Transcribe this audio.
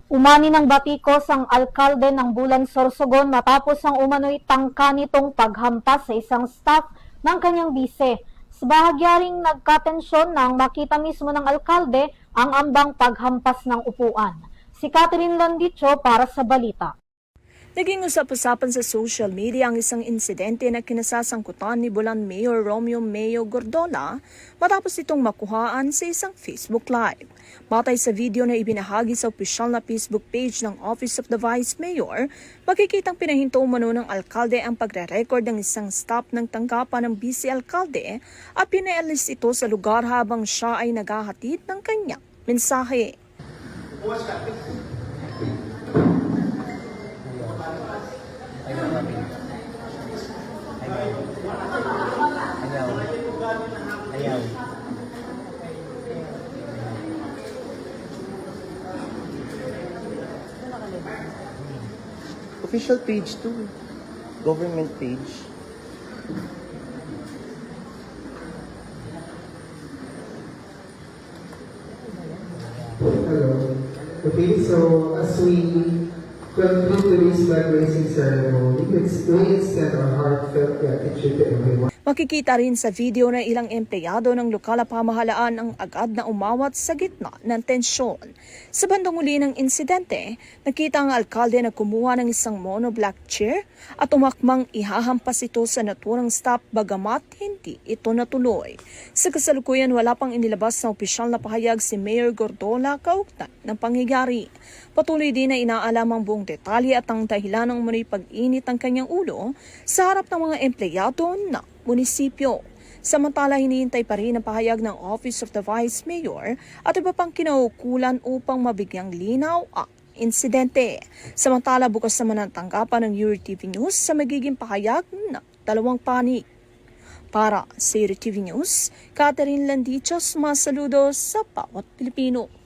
Umani ng batikos ang alkalde ng Bulan Sorsogon matapos ang umano'y tangka nitong paghampas sa isang staff ng kanyang bise. Sa bahagya ring nagkatensyon nang makita mismo ng alkalde ang ambang paghampas ng upuan. Si Catherine Landicho para sa balita. Naging usap-usapan sa social media ang isang insidente na kinasasangkutan ni Bulan Mayor Romeo Mayo Gordola matapos itong makuhaan sa isang Facebook Live. Batay sa video na ibinahagi sa opisyal na Facebook page ng Office of the Vice Mayor, makikitang pinahinto umano ng alkalde ang pagre-record ng isang stop ng tanggapan ng vice-alkalde at pinaalis ito sa lugar habang siya ay naghahatid ng kanyang mensahe. Ayaw. Official page 2. Government page. Hello. Okay, so as we conclude today's flag raising ceremony, we extend our heartfelt gratitude to everyone. Makikita rin sa video na ilang empleyado ng lokal na pamahalaan ang agad na umawat sa gitna ng tensyon. Sa bandang uli ng insidente, nakita ang alkalde na kumuha ng isang mono-black chair at umakmang ihahampas ito sa naturang stop bagamat hindi ito natuloy. Sa kasalukuyan, wala pang inilabas na opisyal na pahayag si Mayor Gordola kaugnay ng pangyayari. Patuloy din na inaalam ang buong detalye at ang dahilan ng muli pag-init ng kanyang ulo sa harap ng mga empleyado ng munisipyo. Samantala, hinihintay pa rin ang pahayag ng Office of the Vice Mayor at iba pang kinaukulan upang mabigyang linaw ang insidente. Samantala, bukas naman ang tanggapan ng URTV News sa magiging pahayag ng dalawang panig. Para sa URTV News, Catherine Landichos, mga saludo sa bawat Pilipino.